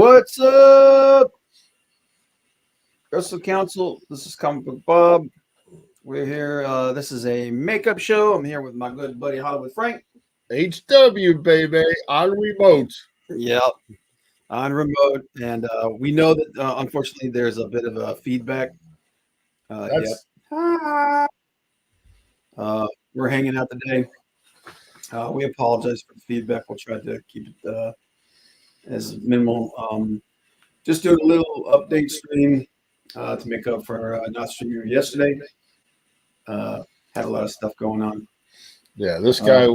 What's up, Wrestle Council? This is Comic Book Bob. We're here. This is a makeup show. I'm here with my good buddy Hollywood Frank. HW, baby, on remote. Yep, on remote, and we know that unfortunately there's a bit of a feedback. Yep. That's We're hanging out today. We apologize for the feedback. We'll try to keep it as minimal. Just doing a little update stream to make up for not streaming yesterday. Had a lot of stuff going on. yeah. This guy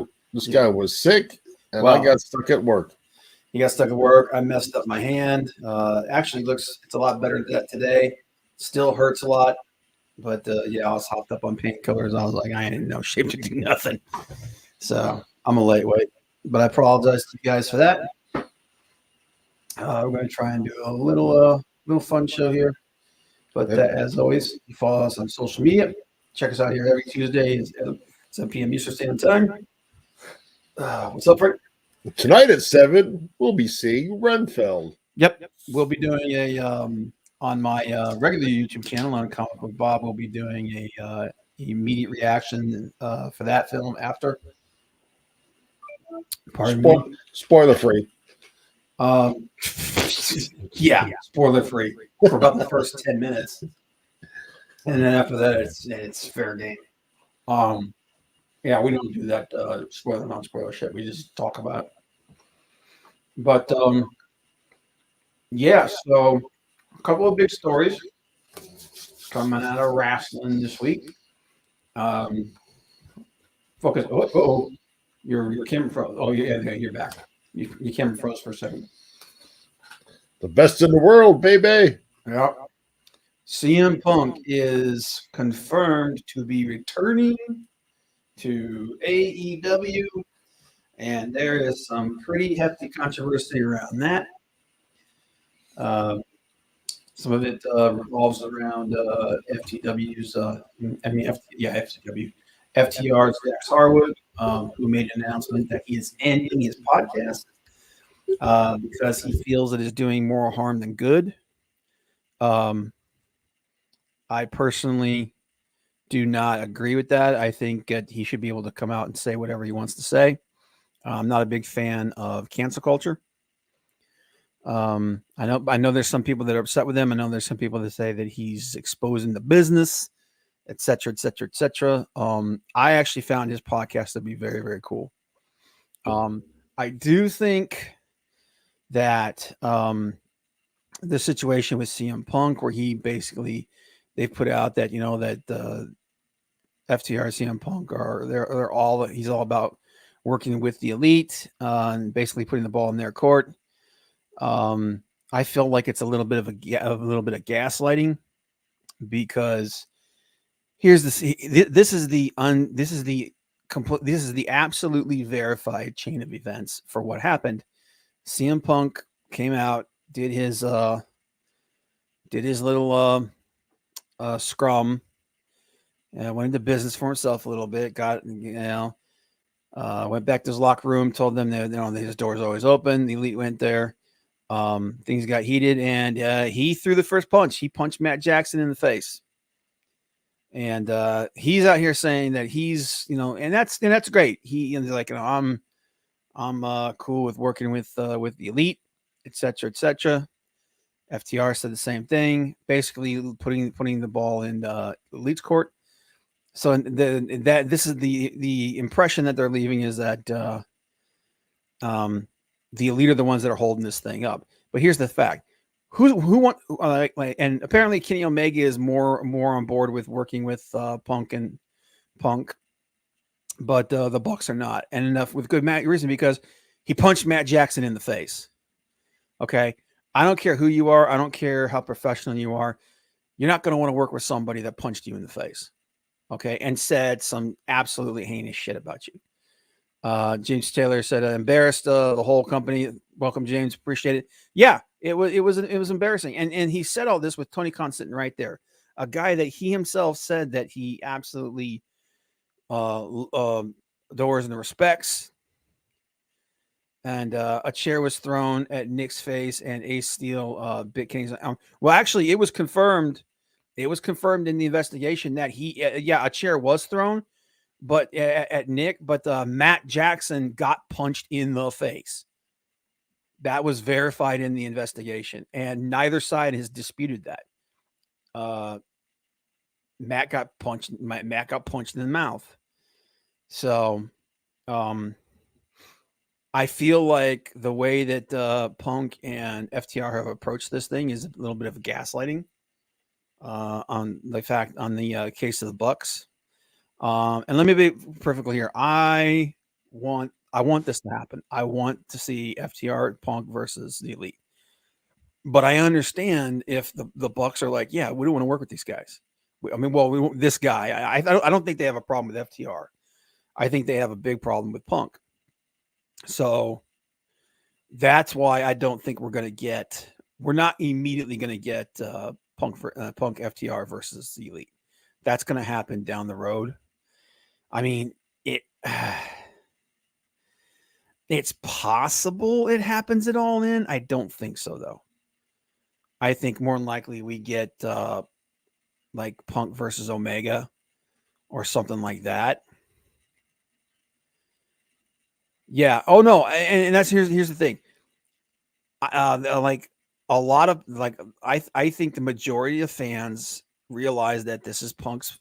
was sick, and Wow. I got stuck at work. He got stuck at work. I messed up my hand. Actually, it's a lot better than that today. Still hurts a lot, but yeah, I was hopped up on painkillers. I was like, I ain't in no shape to do nothing. So I'm a lightweight, but I apologize to you guys for that. We're going to try and do a little fun show here. But as always, you follow us on social media. Check us out here every Tuesday at 7 p.m. Eastern Standard Time. What's up, Frank? Tonight at 7, we'll be seeing Renfeld. Yep. We'll be doing a on my regular YouTube channel on Comic Book Bob. We'll be doing a immediate reaction for that film after. Pardon me. Spoiler free. Yeah, spoiler free for about the first 10 minutes, and then after that, it's fair game. Yeah, we don't do that spoiler non-spoiler shit. We just talk about it. But yeah, so a couple of big stories coming out of wrestling this week. Focus. Oh, your camera froze. Oh, yeah, you're back. Your camera froze for a second. The best in the world, baby. Yeah. CM Punk is confirmed to be returning to AEW, and there is some pretty hefty controversy around that. Some of it revolves around FTW's, FTR's Dax Harwood, who made an announcement that he is ending his podcast because he feels it is doing more harm than good. I personally do not agree with that. I think that he should be able to come out and say whatever he wants to say. I'm not a big fan of cancel culture. I know there's some people that are upset with him. I know there's some people that say that he's exposing the business, et cetera, et cetera, et cetera. I actually found his podcast to be very, very cool. I do think that the situation with CM Punk, where they've put out that that FTR CM Punk he's all about working with the elite and basically putting the ball in their court. I feel like it's a little bit of gaslighting, because this is the absolutely verified chain of events for what happened. CM Punk came out, did his little scrum, went into business for himself a little bit, went back to his locker room, told them that his door's always open. The elite went there. Things got heated, and he threw the first punch. He punched Matt Jackson in the face. And he's out here saying that he's, and that's great. He's like, I'm cool with working with the elite, et cetera, et cetera. FTR said the same thing, basically putting the ball in elite's court. So this is the impression that they're leaving, is that the elite are the ones that are holding this thing up. But here's the fact: and apparently Kenny Omega is more on board with working with Punk, but the Bucks are not, and enough with good reason, because he punched Matt Jackson in the face. Okay, I don't care who you are, I don't care how professional you are, you're not going to want to work with somebody that punched you in the face, okay, and said some absolutely heinous shit about you. James Taylor said, embarrassed the whole company. Welcome, James. Appreciate it. Yeah, it was embarrassing. And he said all this with Tony Khan sitting right there, a guy that he himself said that he absolutely adores and respects. and a chair was thrown at Nick's face, and Ace Steel bit Kenny's. Well, actually, it was confirmed. It was confirmed in the investigation that a chair was thrown, but at Nick, but Matt Jackson got punched in the face. That was verified in the investigation, and neither side has disputed that. Matt got punched in the mouth. So, I feel like the way that Punk and FTR have approached this thing is a little bit of gaslighting on the case of the Bucks. And let me be perfectly here. I want this to happen. I want to see FTR Punk versus the Elite. But I understand if the Bucks are like, yeah, we don't want to work with these guys. This guy. I don't think they have a problem with FTR. I think they have a big problem with Punk. So that's why I don't think we're not immediately going to get Punk FTR versus the Elite. That's going to happen down the road. I mean, it's possible it happens at All In. I don't think so, though. I think more than likely we get like Punk versus Omega or something like that. Yeah. Oh no. And that's here's the thing. Like a lot of I think the majority of fans realize that this is Punk's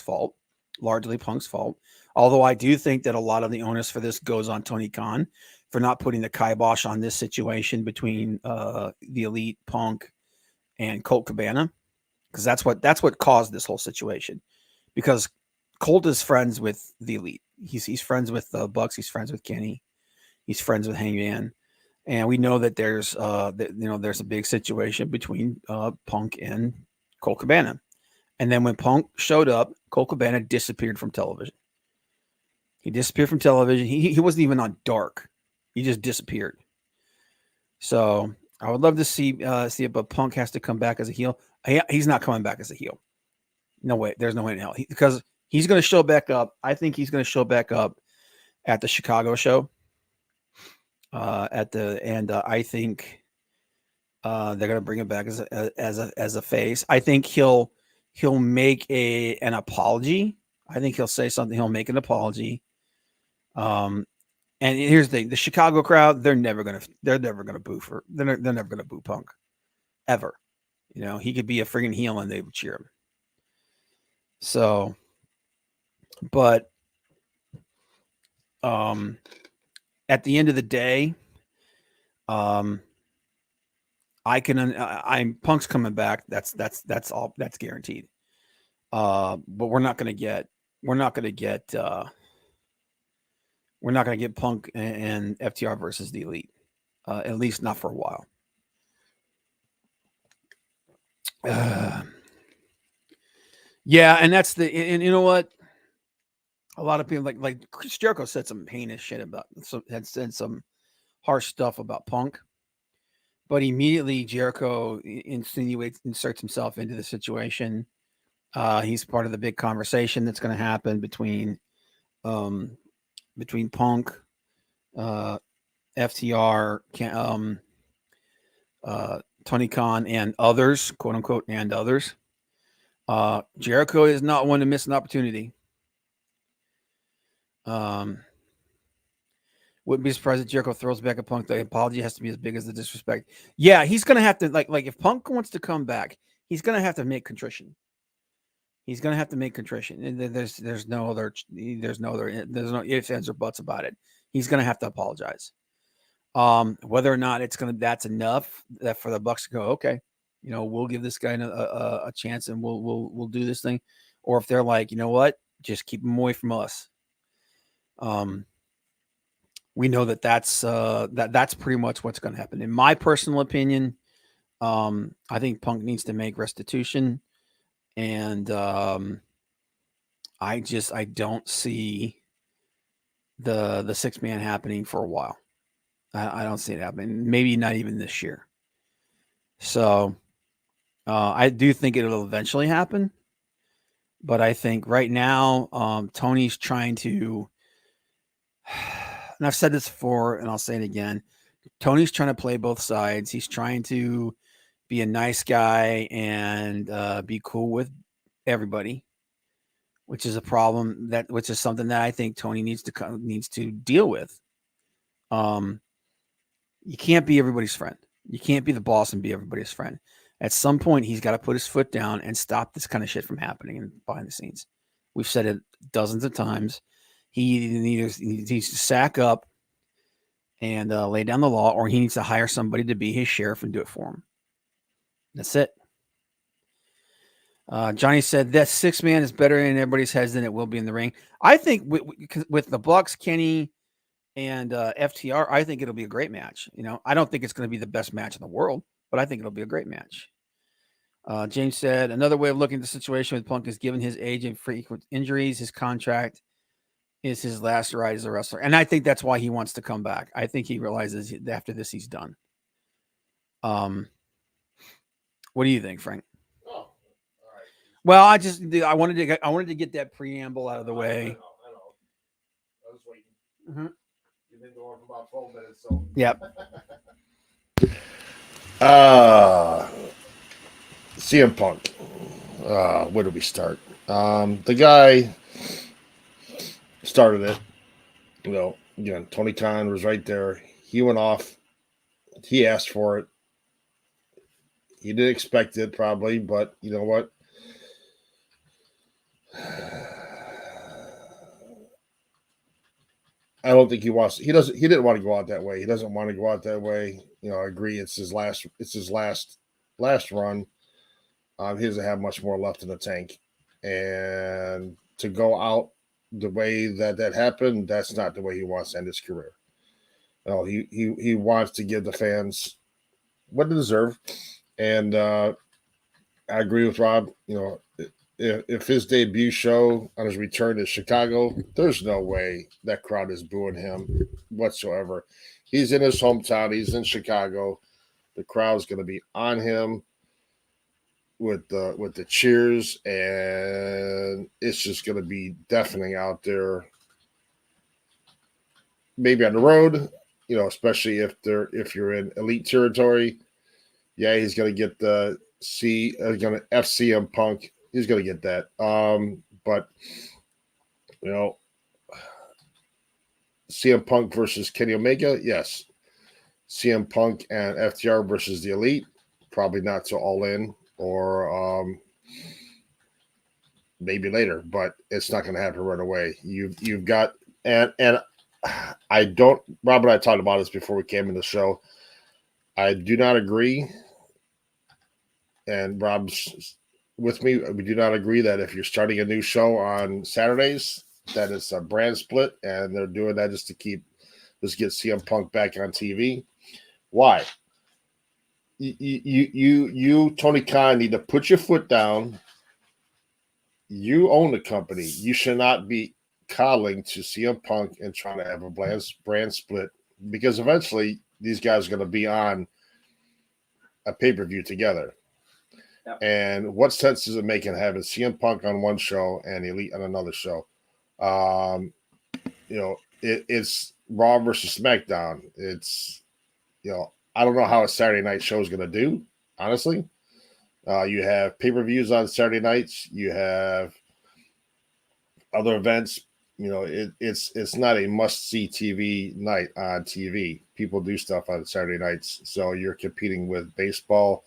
fault, largely Punk's fault. Although I do think that a lot of the onus for this goes on Tony Khan for not putting the kibosh on this situation between the Elite, Punk, and Colt Cabana, because that's what caused this whole situation. Because Colt is friends with the Elite. He's friends with the Bucks. He's friends with Kenny. He's friends with Hangman. And we know that there's a big situation between Punk and Colt Cabana. And then when Punk showed up, Colt Cabana disappeared from television. He disappeared from television. He wasn't even on Dark. He just disappeared. So I would love to see it, but Punk has to come back as a heel. He's not coming back as a heel. No way. There's no way in hell. Because he's going to show back up. I think he's going to show back up at the Chicago show. I think they're going to bring him back as a face. I think he'll make an apology. I think he'll say something. He'll make an apology. And here's the thing: the Chicago crowd, they're never gonna boo Punk, ever. You know, he could be a friggin' heel and they would cheer him. So, but at the end of the day, Punk's coming back. That's guaranteed. But we're not gonna get Punk and FTR versus the Elite, at least not for a while. Yeah, and and you know what? A lot of people like Chris Jericho said some heinous shit had said some harsh stuff about Punk, but immediately Jericho inserts himself into the situation. He's part of the big conversation that's going to happen between Punk, FTR, Tony Khan, and others, quote unquote, and others. Jericho is not one to miss an opportunity. Wouldn't be surprised if Jericho throws back a Punk. The apology has to be as big as the disrespect. Yeah, he's going to have to like if Punk wants to come back, he's going to have to make contrition. He's going to have to make contrition. And there's no ifs, ands, or buts about it. He's going to have to apologize. Whether or not that's enough that for the Bucks to go, okay, you know, we'll give this guy a chance and we'll do this thing, or if they're like, you know what, just keep him away from us. We know that's pretty much what's going to happen. In my personal opinion, I think Punk needs to make restitution, and I don't see the 6-man happening for a while. I don't see it happening. Maybe not even this year. So I do think it'll eventually happen, but I think right now Tony's trying to and I've said this before, and I'll say it again. Tony's trying to play both sides. He's trying to be a nice guy and be cool with everybody, which is a problem which is something that I think Tony needs to deal with. You can't be everybody's friend. You can't be the boss and be everybody's friend. At some point, he's got to put his foot down and stop this kind of shit from happening behind the scenes. We've said it dozens of times. He needs to sack up and lay down the law, or he needs to hire somebody to be his sheriff and do it for him. That's it. Johnny said that 6-man is better in everybody's heads than it will be in the ring. I think with the Bucks, Kenny, and FTR, I think it'll be a great match. I don't think it's going to be the best match in the world, but I think it'll be a great match. James said another way of looking at the situation with Punk is given his age and frequent injuries, his contract is his last ride as a wrestler. And I think that's why he wants to come back. I think he realizes after this, he's done. What do you think, Frank? Oh, all right. Well, I wanted to get that preamble out of the way. I know. I was waiting. Mm-hmm. You've been going for about 12 minutes, so. Yep. CM Punk. Where do we start? The guy started it. Again, Tony Khan was right there. He went off. He asked for it. He didn't expect it, probably, but you know what? I don't think he wants. He didn't want to go out that way. He doesn't want to go out that way. I agree. It's his last run. He doesn't have much more left in the tank, and to go out the way that happened, that's not the way he wants to end his career. He wants to give the fans what they deserve, and I agree with Rob. If his debut show on his return to Chicago, there's no way that crowd is booing him whatsoever. He's in his hometown. He's in Chicago. The crowd's going to be on him with the cheers, and it's just going to be deafening out there. Maybe on the road, especially if you're in elite territory. Yeah, he's going to get the FCM Punk. He's going to get that. But CM Punk versus Kenny Omega, yes. CM Punk and FTR versus the Elite, probably not so all in, or maybe later, but it's not going to happen right away. You've got and I don't. Rob and I talked about this before we came in the show. I do not agree, and Rob's with me. We do not agree that if you're starting a new show on Saturdays, that it's a brand split, and they're doing that just to get CM Punk back on TV. Why? You, Tony Khan, need to put your foot down. You own the company. You should not be coddling to CM Punk and trying to have a brand split, because eventually these guys are going to be on a pay-per-view together. Yep. And what sense does it make in having CM Punk on one show and Elite on another show? It's Raw versus SmackDown. It's, I don't know how a Saturday night show is going to do, honestly. You have pay-per-views on Saturday nights. You have other events. It's not a must-see TV night on TV. People do stuff on Saturday nights. So you're competing with baseball.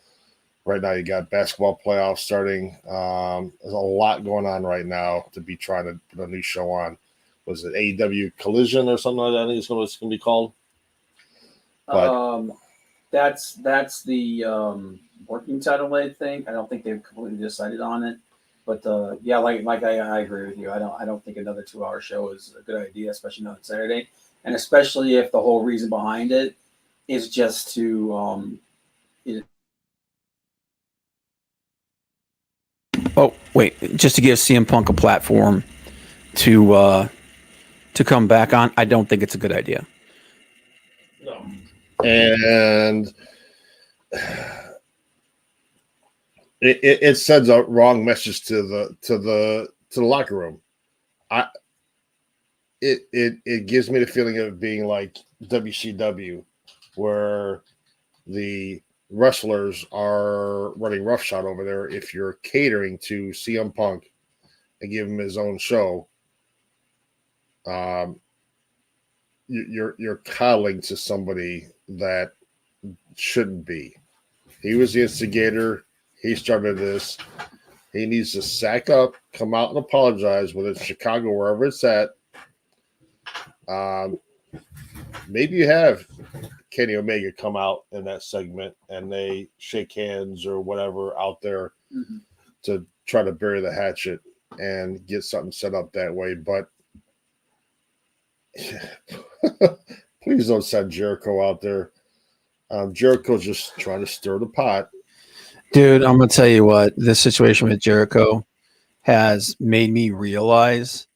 Right now you got basketball playoffs starting. There's a lot going on right now to be trying to put a new show on. Was it AEW Collision or something like that? I think it's going to be called. But that's the working title, I think. I don't think they've completely decided on it. But I agree with you. I don't think another 2-hour show is a good idea, especially not on Saturday, and especially if the whole reason behind it is just to just to give CM Punk a platform to come back on. I don't think it's a good idea. No. And it sends a wrong message to the locker room. it gives me the feeling of being like WCW, where the wrestlers are running roughshod over there. If you're catering to CM Punk and give him his own show, you're coddling to somebody that shouldn't be. He was the instigator. He started this. He needs to sack up, come out and apologize, whether it's Chicago, wherever it's at. Maybe you have Kenny Omega come out in that segment and they shake hands or whatever out there to try to bury the hatchet and get something set up that way. But please don't send Jericho out there. Jericho's just trying to stir the pot. Dude, I'm gonna tell you what, this situation with Jericho has made me realize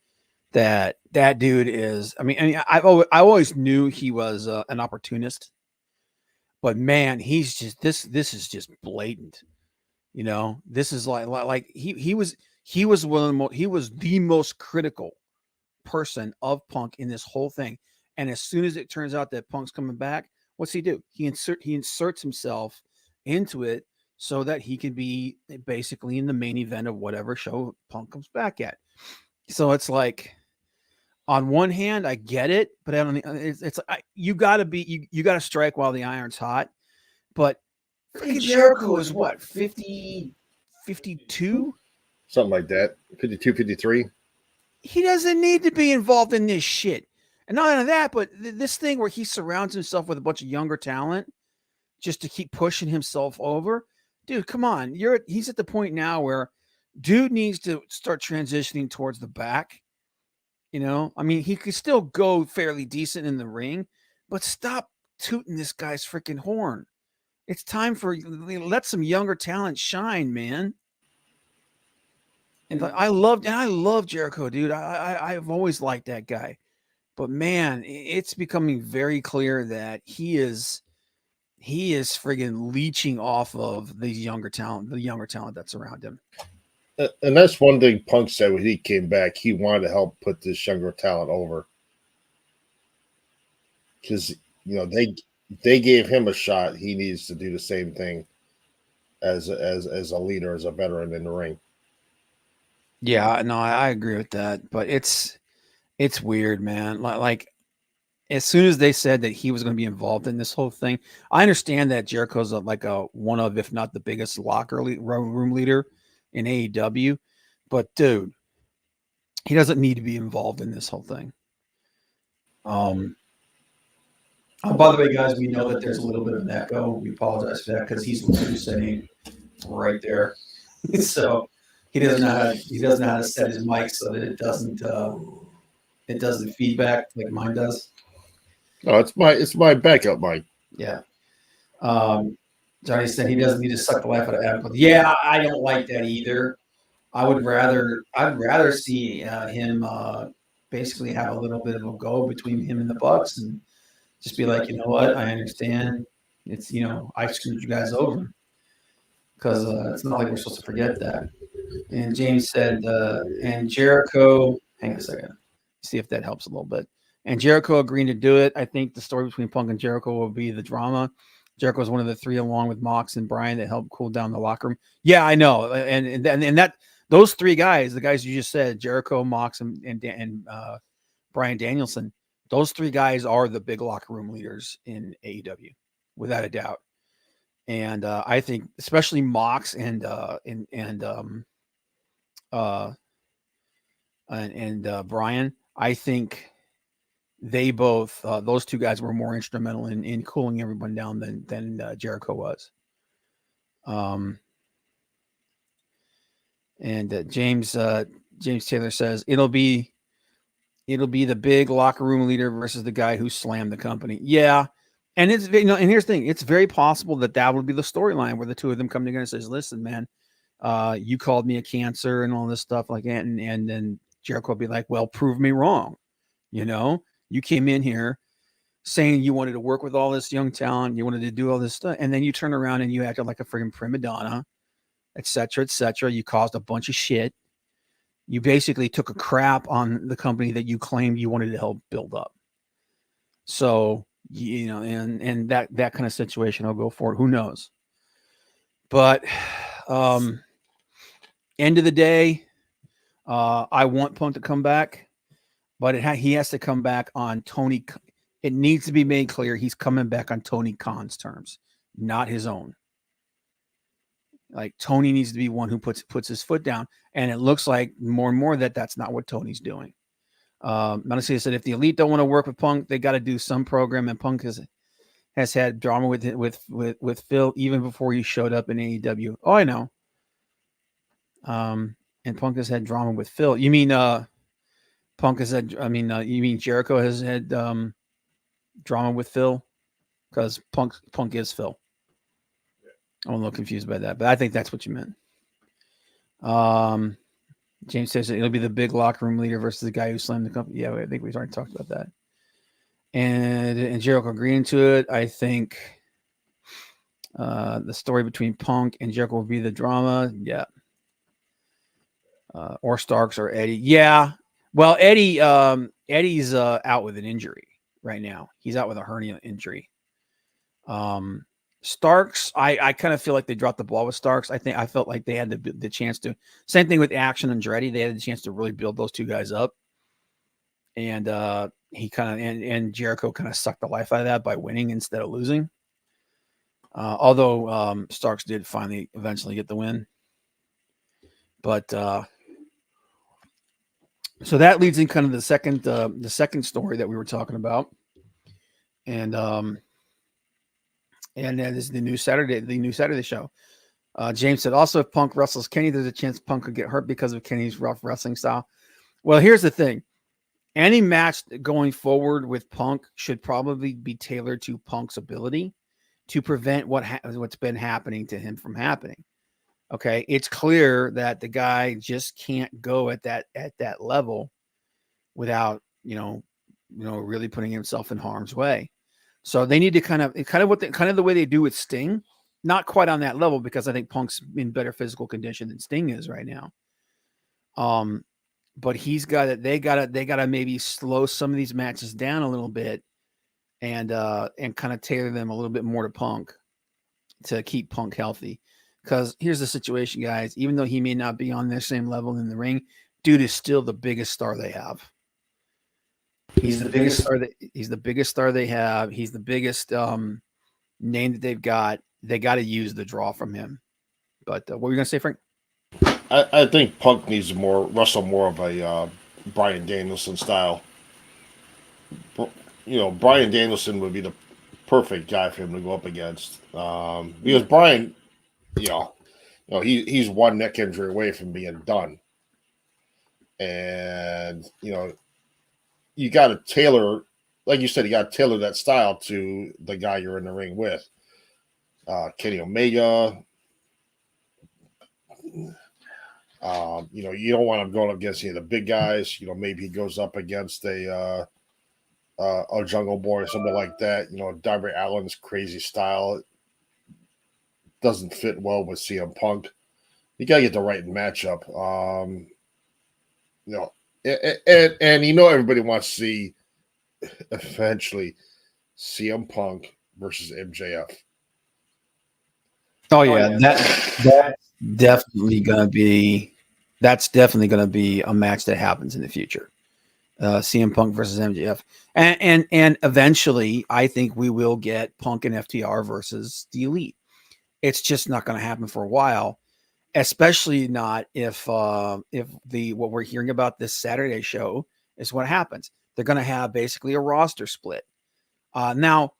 that dude is. I mean, I always knew he was an opportunist, but man, he's just this is just blatant. You know, this is like he was one of the he was the most critical person of Punk in this whole thing. And as soon as it turns out that Punk's coming back, what's he do? He inserts himself into it so that he can be basically in the main event of whatever show Punk comes back at. So it's like, on one hand, I get it, but it's you got to strike while the iron's hot. But freaking Jericho is what, 50, 52? Something like that. 52, 53. He doesn't need to be involved in this shit. And not only that, but this thing where he surrounds himself with a bunch of younger talent just to keep pushing himself over. Dude, come on. He's at the point now where dude needs to start transitioning towards the back. You know, I mean, he could still go fairly decent in the ring, but stop tooting this guy's freaking horn. It's time for let some younger talent shine, man. And I love Jericho, dude. I've always liked that guy. But man, it's becoming very clear that he is friggin' leeching off of the younger talent that's around him. And that's one thing Punk said when he came back. He wanted to help put this younger talent over. Because, you know, they gave him a shot. He needs to do the same thing as a leader, as a veteran in the ring. Yeah, no, I agree with that. But it's weird, man. Like as soon as they said that he was going to be involved in this whole thing, I understand that Jericho's one of, if not the biggest locker room leader in AEW, but dude, he doesn't need to be involved in this whole thing. By the way, guys, we know that there's a little bit of an echo. We apologize for that because he's the one who's sitting right there, so he doesn't know how to set his mic so that it doesn't feedback like mine does. No, it's my backup mic. Yeah. Johnny said he doesn't need to suck the life out of Adam. Yeah, I don't like that either. I'd rather see him basically have a little bit of a go between him and the Bucks and just be like, you know what, I understand. It's, you know, I screwed you guys over because it's not like we're supposed to forget that. And James said, and Jericho, hang on a second, see if that helps a little bit. And Jericho agreeing to do it. I think the story between Punk and Jericho will be the drama. Jericho was one of the three, along with Mox and Brian, that helped cool down the locker room. Yeah, I know. And that those three guys, the guys you just said, Jericho, Mox, and Brian Danielson, those three guys are the big locker room leaders in AEW, without a doubt. And I think especially Mox and Brian, I think they both those two guys were more instrumental in cooling everyone down than Jericho was. And James Taylor says it'll be the big locker room leader versus the guy who slammed the company. Yeah. And it's, you know, and here's the thing, it's very possible that would be the storyline where the two of them come together and says, listen, man, you called me a cancer and all this stuff like that. And then Jericho will be like, well, prove me wrong. You know, you came in here saying you wanted to work with all this young talent, you wanted to do all this stuff, and then you turn around and you acted like a freaking prima donna, et cetera, et cetera. You caused a bunch of shit. You basically took a crap on the company that you claimed you wanted to help build up. So, and that kind of situation will go forward. Who knows? But end of the day, I want Punk to come back, but he has to come back on Tony. It needs to be made clear he's coming back on Tony Khan's terms, not his own. Like Tony needs to be one who puts his foot down, and it looks like more and more that that's not what Tony's doing. Honestly, I said if the Elite don't want to work with Punk, they got to do some program. And Punk has had drama with Phil even before he showed up in AEW. Oh, I know. And Punk has had drama with Phil. You mean Punk has had? I mean, you mean Jericho has had drama with Phil? Because Punk is Phil. I'm a little confused by that, but I think that's what you meant. James says it'll be the big locker room leader versus the guy who slammed the company. Yeah, I think we've already talked about that. And Jericho agreeing to it. I think the story between Punk and Jericho will be the drama. Yeah. Or Starks or Eddie. Yeah. Well, Eddie's out with an injury right now. He's out with a hernia injury. Starks, I kind of feel like they dropped the ball with Starks. I felt like they had the chance to. Same thing with Action and Andretti. They had the chance to really build those two guys up. And he kind of and Jericho kind of sucked the life out of that by winning instead of losing. Although Starks did finally eventually get the win. But so that leads in kind of the second story that we were talking about. And that is the new Saturday show. James said, also, if Punk wrestles Kenny, there's a chance Punk could get hurt because of Kenny's rough wrestling style. Well, here's the thing. Any match going forward with Punk should probably be tailored to Punk's ability to prevent what's been happening to him from happening. Okay. It's clear that the guy just can't go at that level without, really putting himself in harm's way. So they need to kind of the way they do with Sting, not quite on that level because I think Punk's in better physical condition than Sting is right now. But they got to maybe slow some of these matches down a little bit and kind of tailor them a little bit more to Punk to keep Punk healthy. Because here's the situation, guys. Even though he may not be on their same level in the ring, dude is still the biggest star they have. He's the biggest star they have. He's the biggest name that they've got. They got to use the draw from him. But what were you gonna say, Frank? I think Punk needs to wrestle more of a Bryan Danielson style. Bryan Danielson would be the perfect guy for him to go up against because Bryan, he's one neck injury away from being done, and you got to tailor, like you said, you got to tailor that style to the guy you're in the ring with. Kenny Omega. You don't want him going up against any of the big guys. Maybe he goes up against a Jungle Boy or something like that. Darby Allin's crazy style doesn't fit well with CM Punk. You gotta get the right matchup. And everybody wants to see eventually CM Punk versus MJF. Oh yeah, that's definitely gonna be a match that happens in the future. CM Punk versus MJF, and eventually, I think we will get Punk and FTR versus the Elite. It's just not going to happen for a while, especially not if what we're hearing about this Saturday show is what happens. They're going to have basically a roster split. Now,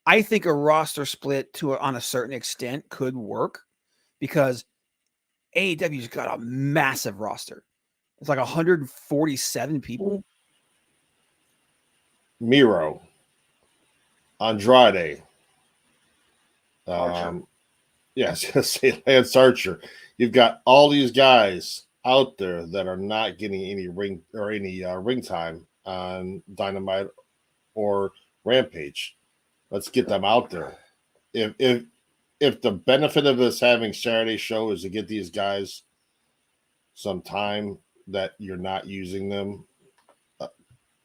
I think a roster split on a certain extent could work because AEW's got a massive roster. It's like 147 people. Miro, Andrade, yes, say Lance Archer. You've got all these guys out there that are not getting any ring time on Dynamite or Rampage. Let's get them out there. If the benefit of us having Saturday show is to get these guys some time, that you're not using them.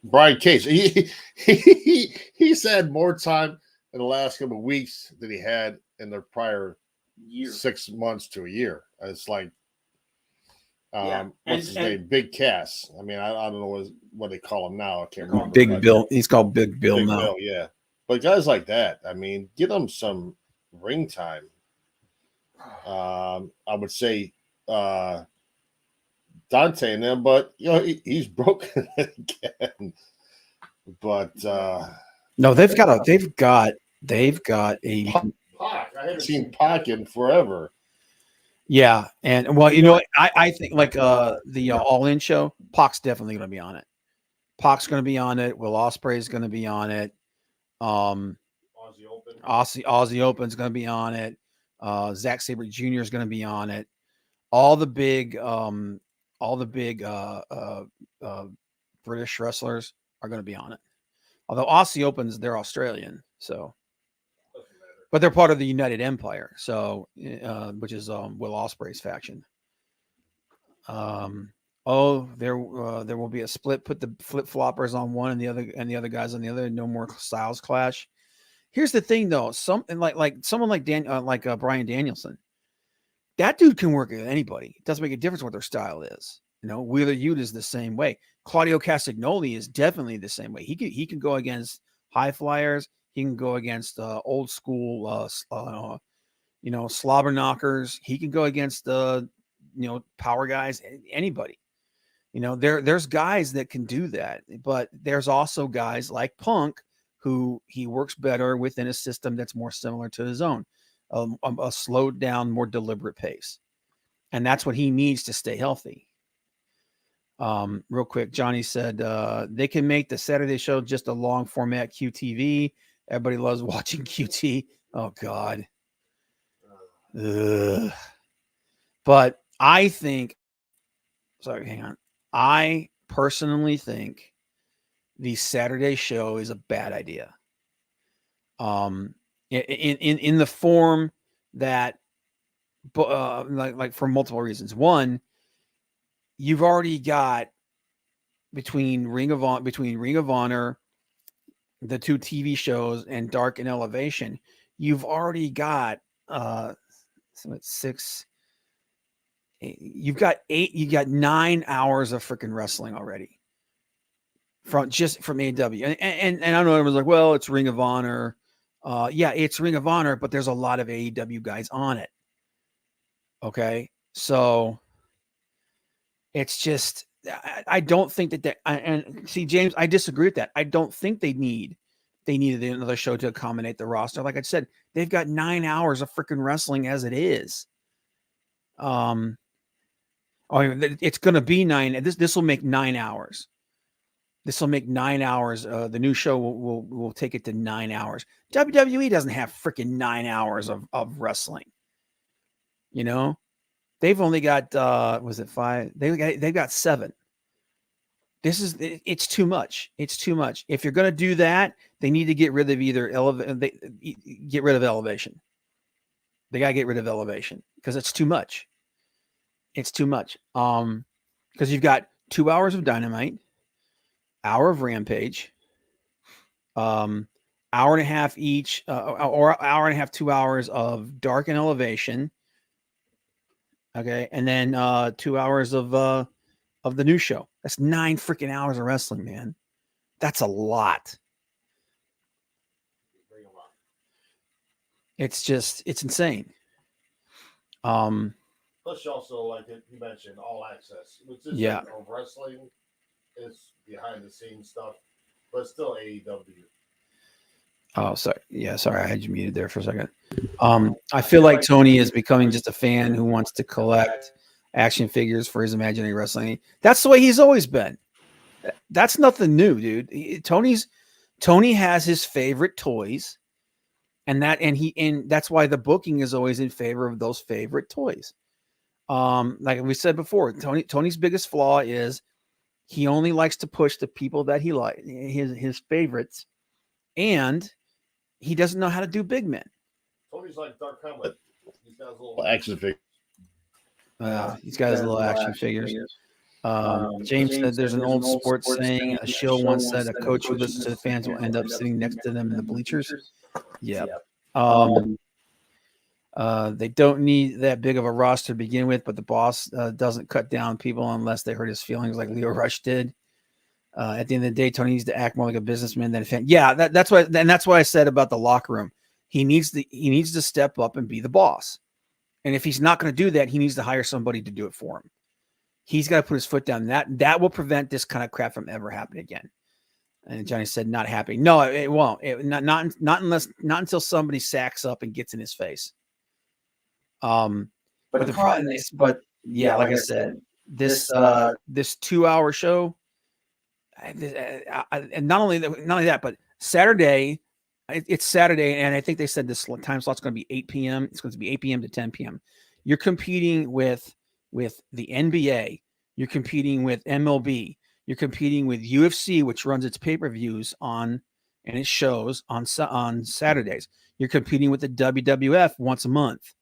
Brian Cage, he's had more time in the last couple of weeks than he had in the prior Year. 6 months to a year. It's like, Yeah. what's his name? Big Cass. I mean, I don't know what they call him now. I can't remember. Big Bill. He's called Big Bill Big now. Bill, yeah. But guys like that, I mean, give them some ring time. I would say Dante and them, but you know he's broken again. But No, they've got a Pac. I haven't seen Pac in forever. Yeah, and well, you know, I think like the All In show, Pac's definitely going to be on it. Pac's going to be on it. Will Ospreay is going to be on it. Aussie Open. Aussie Open's going to be on it. Zack Sabre Jr. is going to be on it. All the big British wrestlers are going to be on it. Although Aussie Opens, they're Australian, so, but they're part of the United Empire, so which is Will Ospreay's faction. There will be a split. Put the flip floppers on one and the other guys on the other. No more styles clash. Here's the thing, though. Something like someone like Bryan Danielson, that dude can work with anybody. It doesn't make a difference what their style is. You know, Wheeler Yuta is the same way. Claudio Castagnoli is definitely the same way. He can go against high flyers. He can go against old school, slobber knockers. He can go against power guys. Anybody. You know, there's guys that can do that, but there's also guys like Punk who he works better within a system that's more similar to his own, a slowed down, more deliberate pace, and that's what he needs to stay healthy. Real quick, Johnny said they can make the Saturday show just a long format QTV. Everybody loves watching QT. Oh God. Ugh. But I think, sorry, hang on. I personally think the Saturday show is a bad idea. In the form that, like for multiple reasons. One, you've already got between Ring of Honor, the two TV shows, and Dark and Elevation, you've already got six. You've got 9 hours of freaking wrestling already from AEW. And I know everyone's like, well, it's Ring of Honor. Yeah, it's Ring of Honor, but there's a lot of AEW guys on it. Okay. So it's just, I don't think that and see, James, I disagree with that. I don't think they needed another show to accommodate the roster. Like I said, they've got 9 hours of freaking wrestling as it is. It's going to be 9. This will make 9 hours. This will make 9 hours. The new show will take it to 9 hours. WWE doesn't have freaking 9 hours of wrestling. You know, they've only got was it 5? They've got 7. It's too much. It's too much. If you're going to do that, they need to get rid of Elevation. They got to get rid of Elevation because it's too much. It's too much. Because you've got 2 hours of Dynamite, hour of Rampage, hour and a half each, or hour and a half, 2 hours of Dark and Elevation. Okay, and then 2 hours of the new show. That's 9 freaking hours of wrestling, man. That's a lot. It's insane. Plus, you also, like you mentioned, All Access, which is of wrestling, is behind the scenes stuff, but still AEW. Oh, sorry. Yeah, sorry, I had you muted there for a second. I feel like Tony is becoming just a fan who wants to collect action figures for his imaginary wrestling. That's the way he's always been. That's nothing new, dude. Tony has his favorite toys, and that's why the booking is always in favor of those favorite toys. Like we said before, Tony's biggest flaw is he only likes to push the people that he likes, his favorites, and he doesn't know how to do big men. Tony's like Dark Helmet. He's got his little action figure. He's got his little action figures. James said there's an old sports saying, a shill once said, a coach who listens to the fans will end up sitting next to them in the bleachers. Yeah. They don't need that big of a roster to begin with, but the boss doesn't cut down people unless they hurt his feelings like Leo Rush did. At the end of the day, Tony needs to act more like a businessman than a fan. Yeah, that's why I said about the locker room. He needs to step up and be the boss. And if he's not going to do that, he needs to hire somebody to do it for him. He's got to put his foot down. That will prevent this kind of crap from ever happening again. And Johnny said, "Not happy. No, it won't. Not until somebody sacks up and gets in his face." But the problem is, like I said, this 2-hour show, and not only that, but Saturday, it's Saturday, and I think they said this time slot's going to be 8 p.m. It's going to be 8 p.m. to 10 p.m. You're competing with the NBA. You're competing with MLB. You're competing with UFC, which runs its pay-per-views and its shows on Saturdays. You're competing with the WWF once a month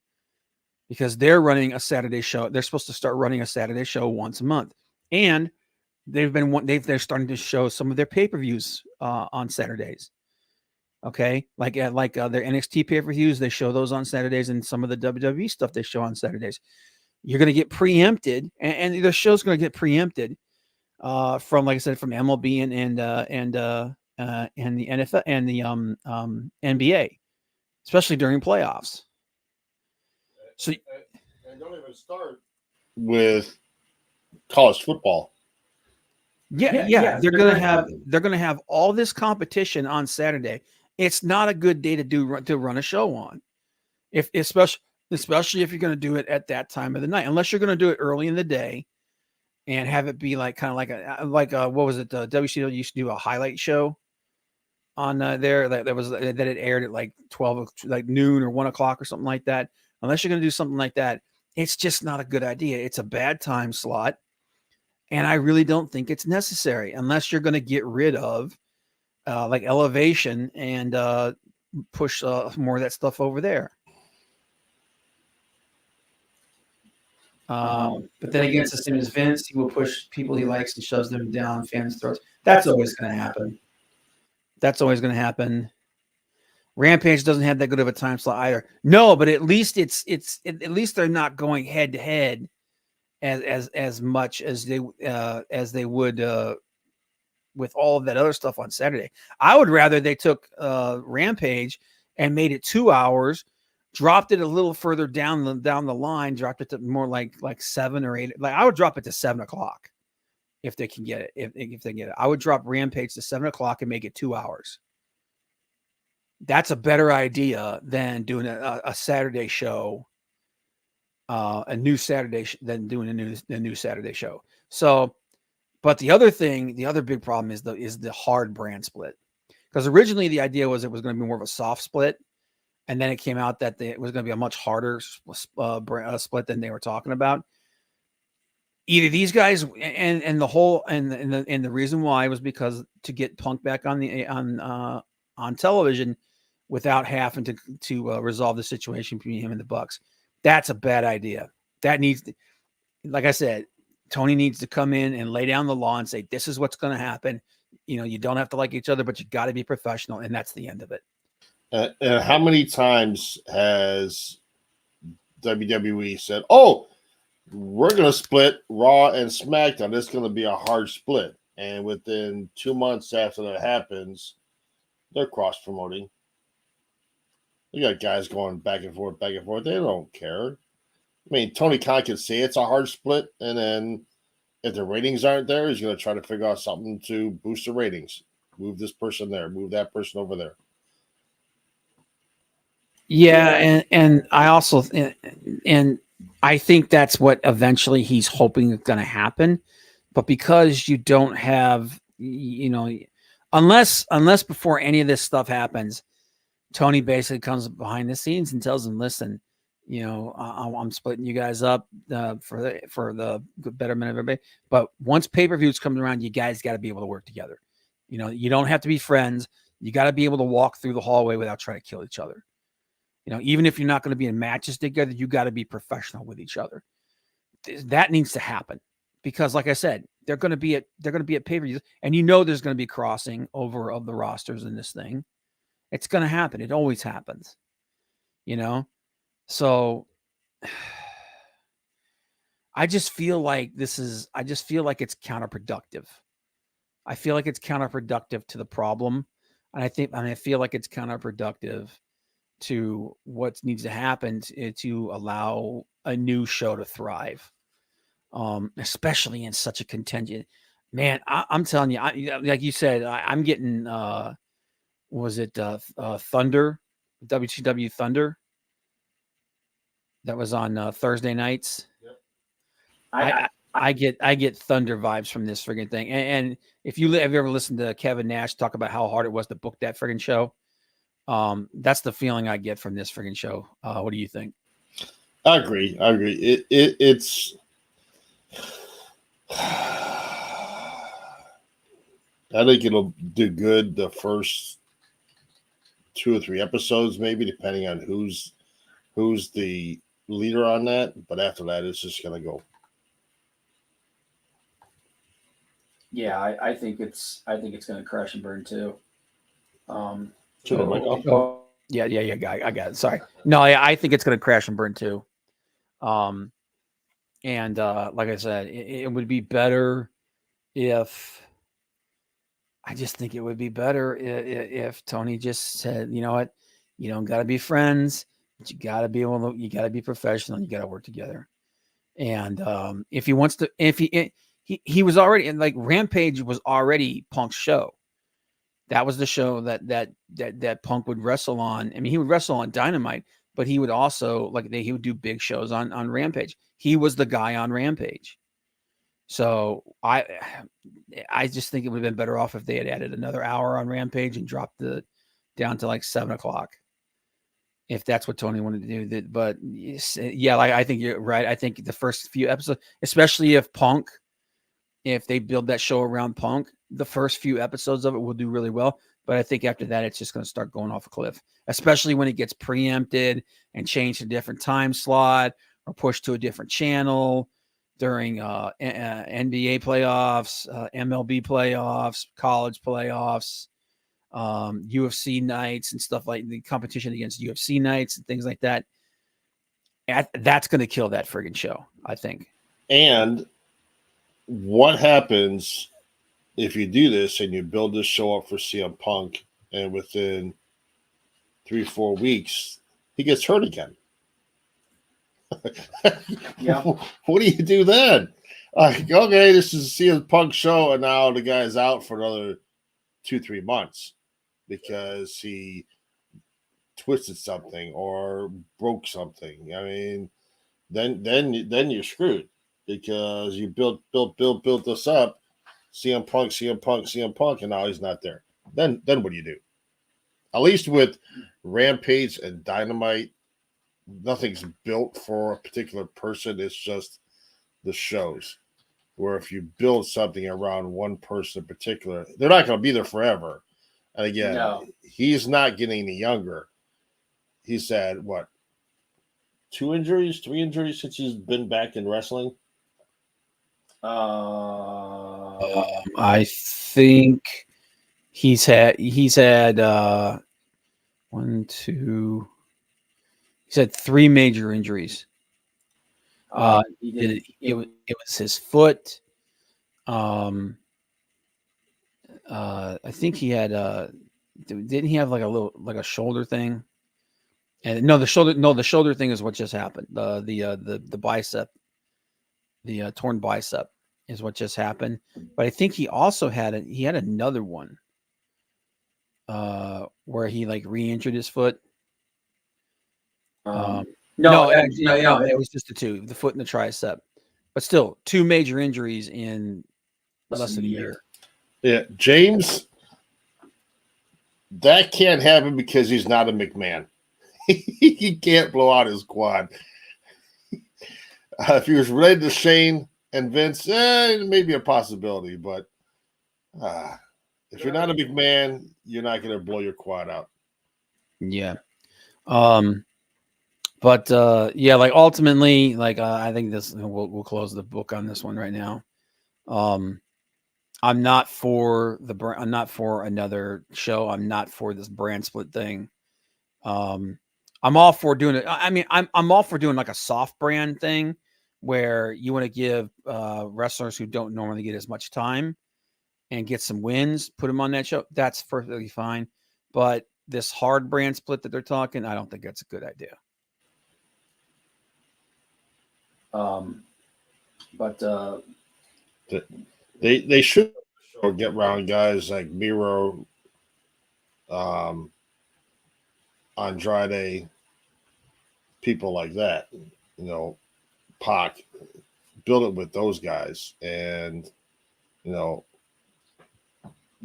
because they're running a Saturday show. They're supposed to start running a Saturday show once a month, and they're starting to show some of their pay-per-views on Saturdays. Okay, like their NXT pay-per-views, they show those on Saturdays, and some of the WWE stuff they show on Saturdays. You're going to get preempted, and the show's going to get preempted from, like I said, from MLB and the NFL and the NBA, especially during playoffs. So, and don't even start with college football. Yeah. They're gonna have all this competition on Saturday. It's not a good day to run a show on, especially if you're going to do it at that time of the night, unless you're going to do it early in the day and have it be like what was it? WCW used to do a highlight show on there that it aired at like 12, like noon or 1 o'clock or something like that. Unless you're going to do something like that, it's just not a good idea. It's a bad time slot. And I really don't think it's necessary unless you're going to get rid of like Elevation and push more of that stuff over there. But then again, it's the same as Vince. He will push people he likes and shoves them down fans' throats. That's always going to happen. Rampage doesn't have that good of a time slot either. No, but at least at least they're not going head to head as much as they would with all of that other stuff on Saturday. I would rather they took Rampage and made it 2 hours, dropped it a little further down the line, dropped it to more like 7 or 8. Like I would drop it to 7 o'clock if they can get it. If they get it, I would drop Rampage to 7 o'clock and make it 2 hours. That's a better idea than doing a Saturday show, than doing a new Saturday show. So, but the other big problem is the hard brand split, because originally the idea was it was going to be more of a soft split, and then it came out that it was going to be a much harder split than they were talking about. Either these guys and the reason why was because to get Punk back on television without having to resolve the situation between him and the Bucks. That's a bad idea. That needs to, like I said, Tony needs to come in and lay down the law and say, this is what's going to happen. You don't have to like each other, but you got to be professional. And that's the end of it. And how many times has WWE said, oh, we're going to split Raw and SmackDown. It's going to be a hard split. And within 2 months after that happens, they're cross-promoting. You got guys going back and forth. They don't care. I mean, Tony Khan can say it's a hard split, and then if the ratings aren't there, he's going to try to figure out something to boost the ratings. Move this person there. Move that person over there. Yeah, and I also and I think that's what eventually he's hoping is going to happen. But because you don't have, unless before any of this stuff happens, Tony basically comes behind the scenes and tells them, listen, I'm splitting you guys up for the betterment of everybody. But once pay-per-views comes around, you guys got to be able to work together. You don't have to be friends. You got to be able to walk through the hallway without trying to kill each other. Even if you're not going to be in matches together, you got to be professional with each other. That needs to happen. because like I said, they're going to be at pay-per-views, and you know there's going to be crossing over of the rosters in this thing. It's going to happen. It always happens, you know. So I just feel like it's counterproductive. I feel like it's counterproductive to the problem, and I feel like it's counterproductive to what needs to happen to allow a new show to thrive, especially in such a contingent. Man, I'm telling you, like you said, I'm getting was it Thunder, WCW Thunder, that was on Thursday nights. Yep. I get Thunder vibes from this friggin' thing. And if have you ever listened to Kevin Nash talk about how hard it was to book that friggin' show, that's the feeling I get from this friggin' show. What do you think? I agree. It's I think it'll do good the first 2 or 3 episodes, maybe, depending on who's the leader on that. But after that, it's just gonna go. Yeah, I think it's going to crash and burn too. Turn the mic off. Oh, yeah, I got it. Sorry. No, I think it's going to crash and burn too. And like I said, it would be better if Tony just said, you know what, you don't got to be friends, but you got to be professional. You got to work together. And if he wants to, he was already in, like, Rampage was already Punk's show. That was the show that Punk would wrestle on. I mean, he would wrestle on Dynamite, but he would also he would do big shows on Rampage. He was the guy on Rampage. So I just think it would have been better off if they had added another hour on Rampage and dropped down to like 7:00, if that's what Tony wanted to do. But yeah, like, I think you're right. I think the first few episodes, especially if they build that show around Punk, the first few episodes of it will do really well. But I think after that, it's just going to start going off a cliff, especially when it gets preempted and changed to a different time slot or pushed to a different channel during NBA playoffs, MLB playoffs, college playoffs, UFC nights and stuff, like the competition against UFC nights and things like that. That's going to kill that friggin' show, I think. And what happens if you do this and you build this show up for CM Punk, and within 3-4 weeks he gets hurt again? Yeah. What do you do then? Okay, this is CM Punk show, and now the guy's out for another 2-3 months because he twisted something or broke something. I mean, then you're screwed, because you built this up, CM Punk, and now he's not there. Then what do you do? At least with Rampage and Dynamite, nothing's built for a particular person. It's just the shows. Where if you build something around one person in particular, they're not going to be there forever. And again, He's not getting any younger. He's had, what, 2 injuries, 3 injuries since he's been back in wrestling? I think he's had 1, 2. He's had 3 major injuries. It was his foot. I think he had didn't he have like a shoulder thing? And the shoulder thing is what just happened. The bicep, the torn bicep is what just happened. But I think he also had another one where he like re-injured his foot. No, it was just the foot and the tricep. But still, 2 major injuries in less than a year. Yeah, James, that can't happen because he's not a McMahon. He can't blow out his quad. If he was related to Shane and Vince, it may be a possibility. But if you're not a McMahon, you're not going to blow your quad out. Yeah. But yeah, like ultimately, like I think this we'll close the book on this one right now. I'm not for I'm not for another show. I'm not for this brand split thing. I'm all for doing it. I mean, I'm all for doing like a soft brand thing where you want to give wrestlers who don't normally get as much time and get some wins, put them on that show. That's perfectly fine. But this hard brand split that they're talking, I don't think that's a good idea. But They should get around guys like Miro, Andrade, people like that. You know, Pac, build it with those guys, and you know,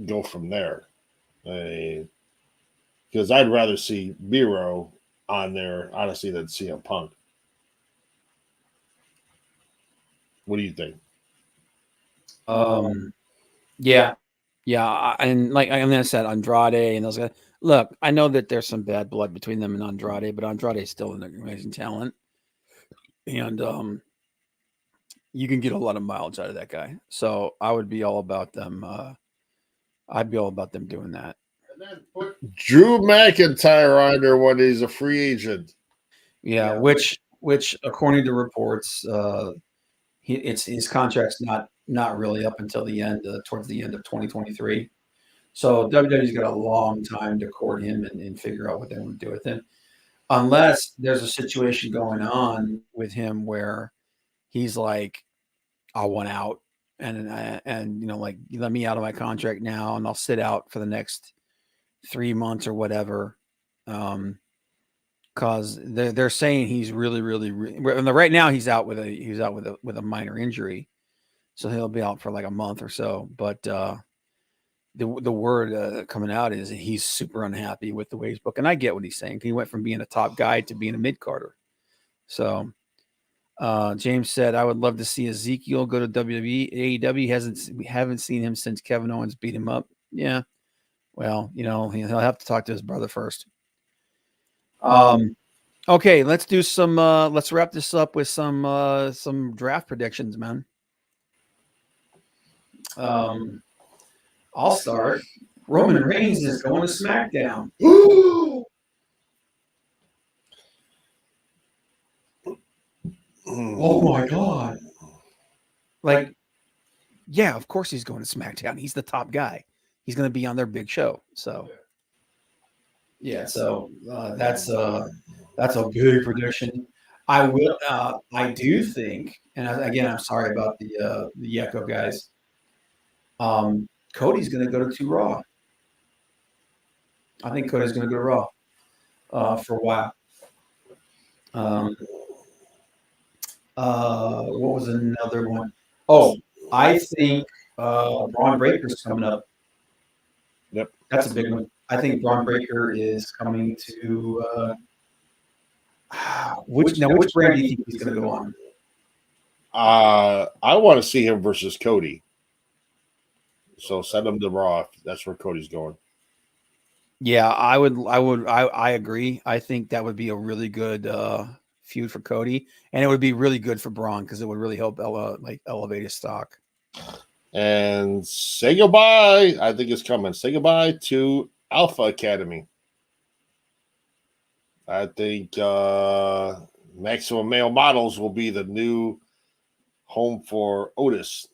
go from there. Because I'd rather see Miro on there, honestly, than CM Punk. What do you think? Yeah. And like I said, Andrade and those guys. Look, I know that there's some bad blood between them and Andrade, but Andrade is still an amazing talent, and you can get a lot of mileage out of that guy. So I would be all about them. I'd be all about them doing that. And then put Drew McIntyre on there when he's a free agent. Yeah, which according to reports, his contract's not really up until the end, towards the end of 2023. So WWE's got a long time to court him and figure out what they want to do with him, unless there's a situation going on with him where he's like, I want out, and you know, like, let me out of my contract now, and I'll sit out for the next 3 months or whatever. Because they're saying he's really right now he's out with a minor injury, so he'll be out for like a month or so. But the word coming out is he's super unhappy with the way he's booked, and I get what he's saying. He went from being a top guy to being a mid carder. So James said, I would love to see Ezekiel go to WWE. AEW we haven't seen him since Kevin Owens beat him up. Yeah, well, you know, he'll have to talk to his brother first. Okay, let's do some let's wrap this up with some draft predictions, man. I'll start. Roman Reigns is going to SmackDown. Oh my God. Like, yeah, of course he's going to SmackDown. He's the top guy. He's going to be on their big show. So yeah, so that's a big prediction. I do think, and again, I'm sorry about the Echo guys. Cody's going to go to Raw. I think Cody's going to go to Raw for a while. What was another one? Oh, I think Braun Breaker's coming up. Yep, that's a big one. I think Braun Breaker is coming to which brand do you think he's going to go on? I want to see him versus Cody. So send him to Raw. That's where Cody's going. Yeah, I agree. I think that would be a really good feud for Cody, and it would be really good for Braun because it would really help elevate his stock. And say goodbye. I think it's coming. Say goodbye to Alpha Academy. I think Maximum Male Models will be the new home for Otis.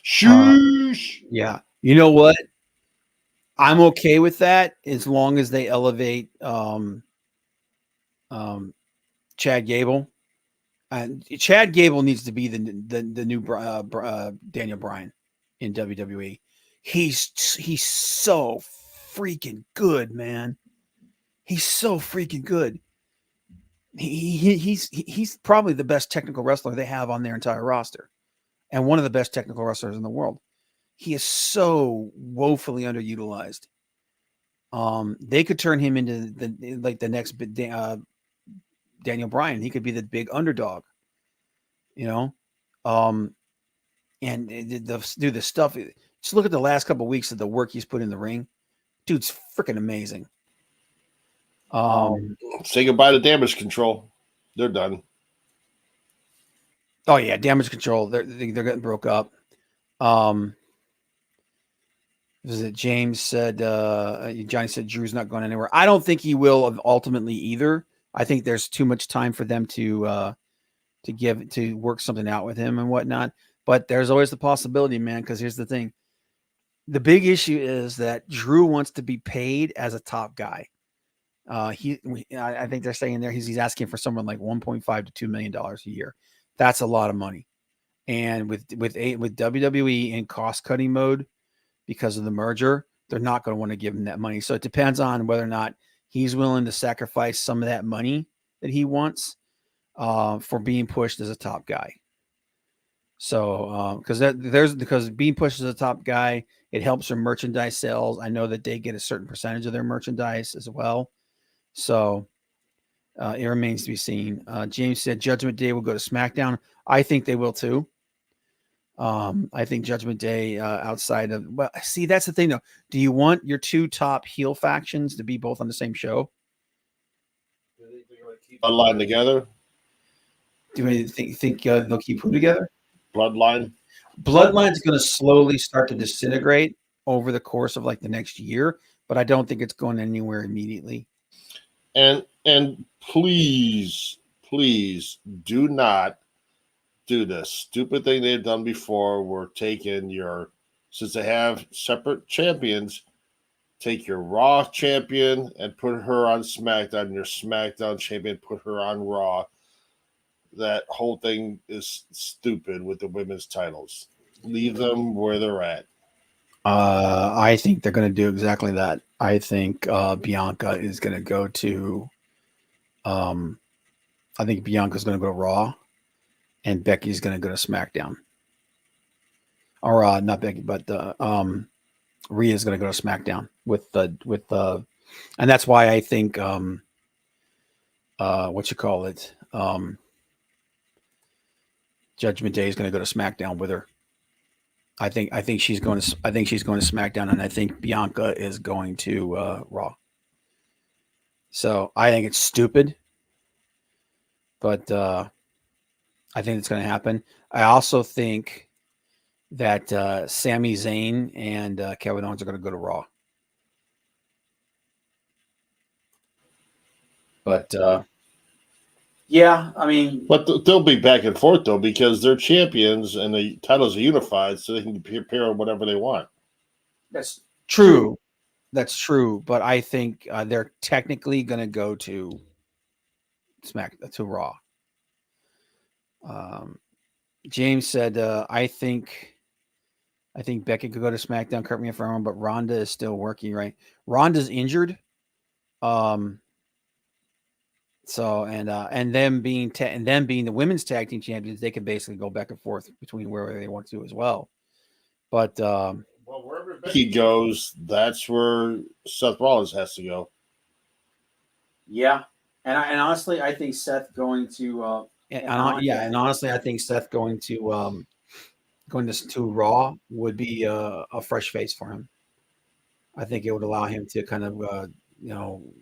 Shoosh. Yeah. You know what? I'm okay with that as long as they elevate Chad Gable. And Chad Gable needs to be the new Daniel Bryan in WWE. He's so freaking good, man. He's so freaking good. He's probably the best technical wrestler they have on their entire roster, and one of the best technical wrestlers in the world. He is so woefully underutilized. They could turn him into the next Daniel Bryan. He could be the big underdog, you know. And do the stuff. Just look at the last couple of weeks of the work he's put in the ring. Dude's freaking amazing. Say goodbye to Damage Control. They're done. Oh yeah, Damage Control. They're getting broke up. Was it James said? Johnny said Drew's not going anywhere. I don't think he will ultimately either. I think there's too much time for them to work something out with him and whatnot. But there's always the possibility, man. Because here's the thing: the big issue is that Drew wants to be paid as a top guy. I think they're saying there he's asking for someone like $1.5 to $2 million a year. That's a lot of money. And with WWE in cost cutting mode because of the merger, they're not going to want to give him that money. So it depends on whether or not he's willing to sacrifice some of that money that he wants for being pushed as a top guy. So because being pushed as a top guy, it helps their merchandise sales. I know that they get a certain percentage of their merchandise as well. So it remains to be seen. James said Judgment Day will go to SmackDown. I think they will too. I think Judgment Day outside of, well, see, that's the thing though. Do you want your two top heel factions to be both on the same show? Bloodline together. Do you think they'll keep who together? Bloodline. Bloodline's going to slowly start to disintegrate over the course of like the next year, but I don't think it's going anywhere immediately. And please do not do this stupid thing they've done before. We're taking since they have separate champions, take your Raw champion and put her on SmackDown, your SmackDown champion, put her on Raw. That whole thing is stupid with the women's titles. Leave them where they're at. I think they're going to do exactly that. I think Bianca is going to go to I think Bianca's going to go to Raw and Becky's going to go to SmackDown. Or not Becky, but Rhea's going to go to SmackDown with and that's why I think Judgment Day is going to go to SmackDown with her. I think she's going to SmackDown, and I think Bianca is going to Raw. So I think it's stupid, but I think it's going to happen. I also think that Sami Zayn and Kevin Owens are going to go to Raw. But yeah, I mean, but they'll be back and forth though because they're champions and the titles are unified, so they can pair whatever they want. that's true. That's true, but I think they're technically going to go to Raw. James said, "I think Becky could go to SmackDown. Correct me if I'm wrong, but Ronda is still working. Right? Ronda's injured. So and them being the women's tag team champions, they can basically go back and forth between wherever they want to as well. But well, wherever Becky goes, that's where Seth Rollins has to go. Yeah, and honestly, I think Seth going to and honestly, I think Seth going to Raw would be a fresh face for him. I think it would allow him to kind of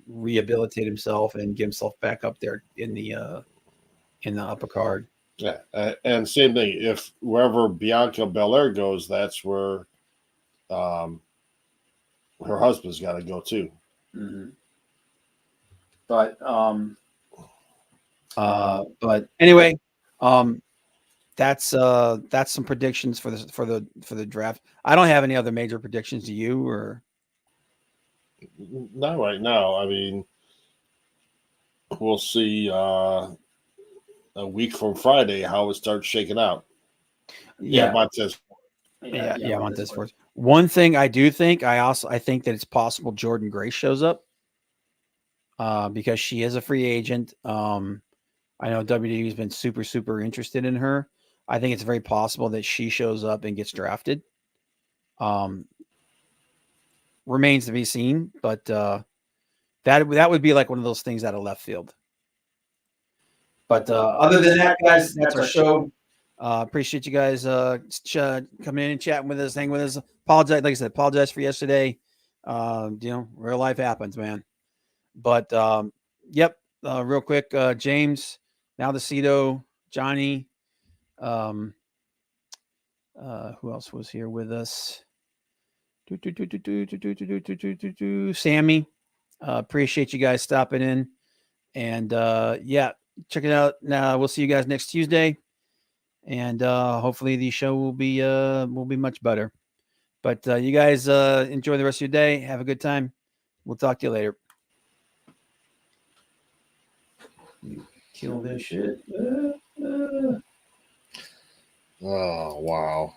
rehabilitate himself and get himself back up there in the upper card. Yeah, and same thing. If wherever Bianca Belair goes, that's where her husband's got to go too. Mm-hmm. But anyway, that's some predictions for the draft. I don't have any other major predictions. Do you or? Not right now. I mean, we'll see a week from Friday how it starts shaking out. Yeah, Montez. Montez Ford. One thing I do think, I think that it's possible Jordynne Grace shows up because she is a free agent. I know WWE has been super, super interested in her. I think it's very possible that she shows up and gets drafted. Remains to be seen, but that would be like one of those things out of left field. But other than that, guys, that's our show. Appreciate you guys coming in and chatting with us, hanging with us. Apologize, like I said, apologize for yesterday. Real life happens, man. But real quick, James, now the Cito, Johnny, Who else was here with us? Sammy. Appreciate you guys stopping in. And yeah, check it out. Now we'll see you guys next Tuesday. And hopefully the show will be much better. But you guys enjoy the rest of your day. Have a good time. We'll talk to you later. Kill this shit. Oh, wow.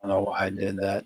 I don't know why I did that.